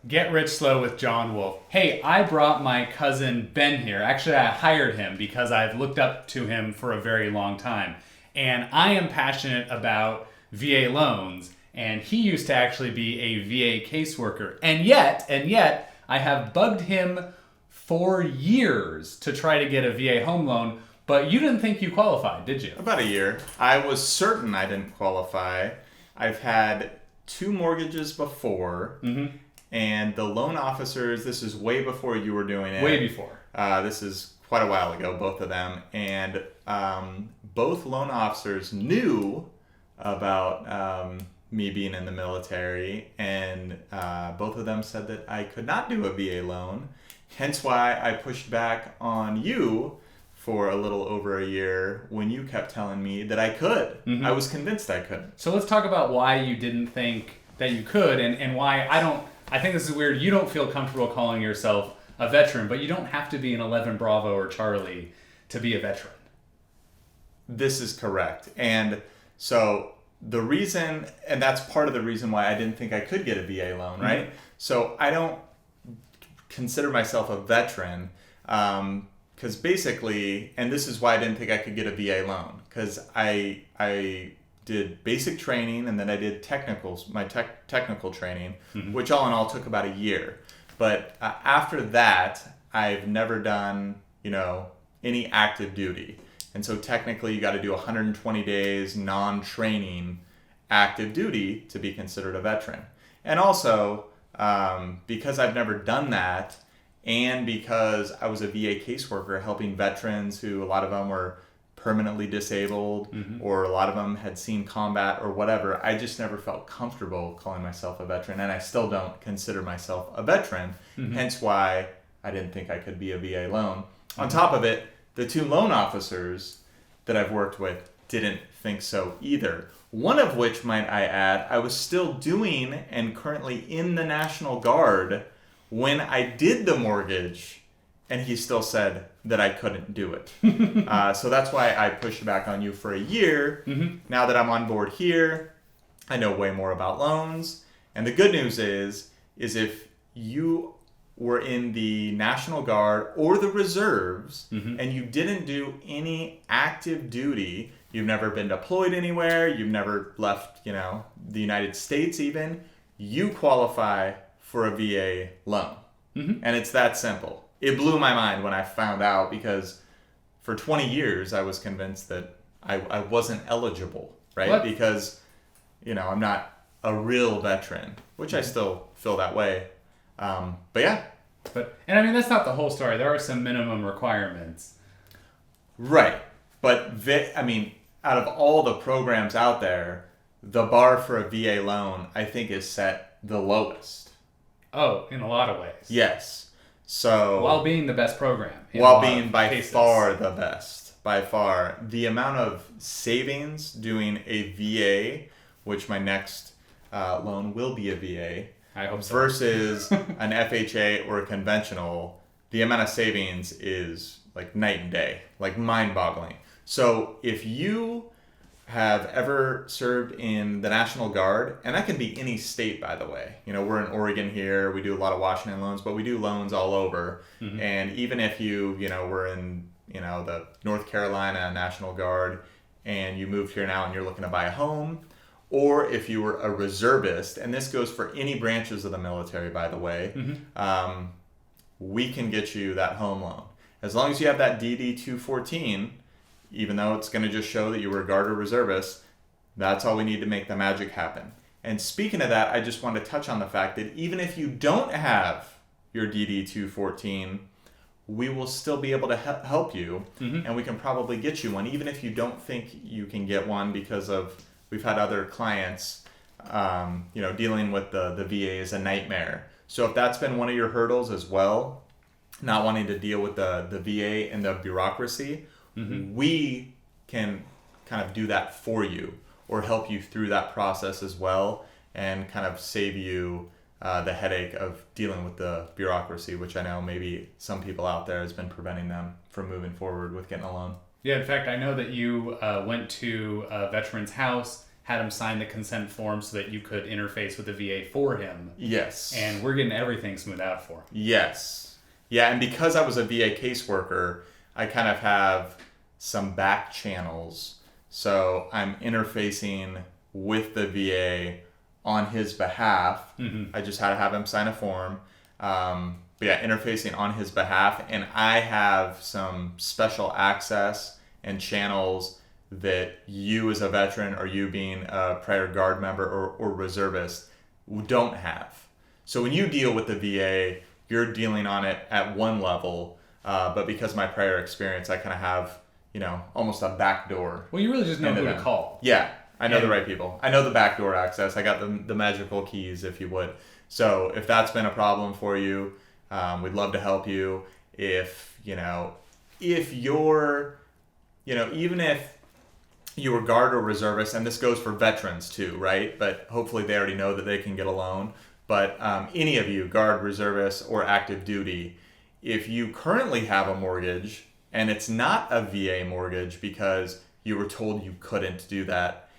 Get Rich Slow with John Wolf. Hey, I brought my cousin Ben here. Actually, I hired him because I've looked up to him for a very long time. And I am passionate about VA loans, and he used to actually be a VA caseworker. And yet, I have bugged him for years to try to get a VA home loan, but you didn't think you qualified, did you? About a year. I was certain I didn't qualify. I've had 2 mortgages before. Mm-hmm. And the loan officers, this is way before you were doing it. Way before. This is quite a while ago, both of them. And both loan officers knew about me being in the military. And both of them said that I could not do a VA loan. Hence why I pushed back on you for a little over a year when you kept telling me that I could. Mm-hmm. I was convinced I could. So let's talk about why you didn't think that you could and why I think this is weird. You don't feel comfortable calling yourself a veteran, but you don't have to be an 11 Bravo or Charlie to be a veteran. This is correct. And so the reason, and that's part of the reason why I didn't think I could get a VA loan, right? Mm-hmm. So I don't consider myself a veteran because basically, and this is why I didn't think I could get a VA loan, because I did basic training and then I did my technical training, mm-hmm. which all in all took about a year. But after that, I've never done, any active duty. And so technically you got to do 120 days non-training active duty to be considered a veteran. And also, because I've never done that, and because I was a VA caseworker helping veterans who a lot of them were permanently disabled, mm-hmm. or a lot of them had seen combat or whatever, I just never felt comfortable calling myself a veteran, and I still don't consider myself a veteran, mm-hmm. hence why I didn't think I could be a VA loan. Mm-hmm. On top of it, the 2 loan officers that I've worked with didn't think so either. One of which, might I add, I was still doing and currently in the National Guard when I did the mortgage, and he still said that I couldn't do it. So that's why I pushed back on you for a year. Mm-hmm. Now that I'm on board here, I know way more about loans. And the good news is if you were in the National Guard or the reserves, mm-hmm. and you didn't do any active duty, you've never been deployed anywhere, you've never left, the United States even, you qualify for a VA loan. Mm-hmm. And it's that simple. It blew my mind when I found out, because for 20 years I was convinced that I wasn't eligible, right? What? Because, I'm not a real veteran, which I still feel that way. But yeah. And I mean, that's not the whole story. There are some minimum requirements. Right. But out of all the programs out there, the bar for a VA loan, I think, is set the lowest. Oh, in a lot of ways. Yes. So while being the best program. While being by far the best. By far. The amount of savings doing a VA, which my next loan will be a VA, I hope so. Versus an FHA or a conventional, the amount of savings is like night and day, like mind-boggling. So if you have ever served in the National Guard, and that can be any state, by the way. We're in Oregon here. We do a lot of Washington loans, but we do loans all over. Mm-hmm. And even if you, were in, the North Carolina National Guard, and you moved here now and you're looking to buy a home, or if you were a reservist, and this goes for any branches of the military, by the way, mm-hmm. We can get you that home loan. As long as you have that DD-214, even though it's going to just show that you were a guard or reservist, that's all we need to make the magic happen. And speaking of that, I just want to touch on the fact that even if you don't have your DD-214, we will still be able to help you, mm-hmm. and we can probably get you one, even if you don't think you can get one, because of we've had other clients, dealing with the VA is a nightmare. So if that's been one of your hurdles as well, not wanting to deal with the VA and the bureaucracy, mm-hmm. we can kind of do that for you or help you through that process as well, and kind of save you the headache of dealing with the bureaucracy, which I know maybe some people out there has been preventing them from moving forward with getting a loan. Yeah, in fact, I know that you went to a veteran's house, had him sign the consent form so that you could interface with the VA for him. Yes. And we're getting everything smoothed out for him. Yes. Yeah, and because I was a VA caseworker, I kind of have some back channels. So I'm interfacing with the VA on his behalf. I just had to have him sign a form. But yeah, interfacing on his behalf. And I have some special access and channels that you as a veteran or you being a prior guard member or reservist don't have. So when you deal with the VA, you're dealing on it at one level, but because of my prior experience, I kind of have, almost a backdoor. Well, you really just know who to call. Yeah, I know the right people. I know the backdoor access. I got the magical keys, if you would. So if that's been a problem for you, we'd love to help you. If you're, even if you were guard or reservist, and this goes for veterans too, right? But hopefully they already know that they can get a loan. But any of you, guard, reservist, or active duty, if you currently have a mortgage and it's not a VA mortgage because you were told you couldn't do that,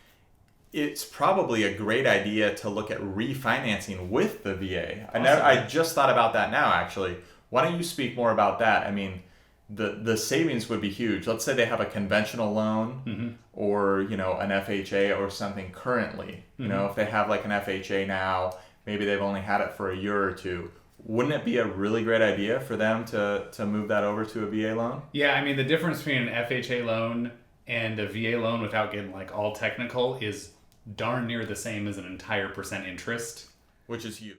it's probably a great idea to look at refinancing with the VA. Awesome. I just thought about that now, actually. Why don't you speak more about that? I mean, the savings would be huge. Let's say they have a conventional loan or, an FHA or something currently. If they have like an FHA now, maybe they've only had it for a year or two. Wouldn't it be a really great idea for them to move that over to a VA loan? Yeah, I mean, the difference between an FHA loan and a VA loan, without getting like all technical, is darn near the same as an entire percent interest. Which is huge.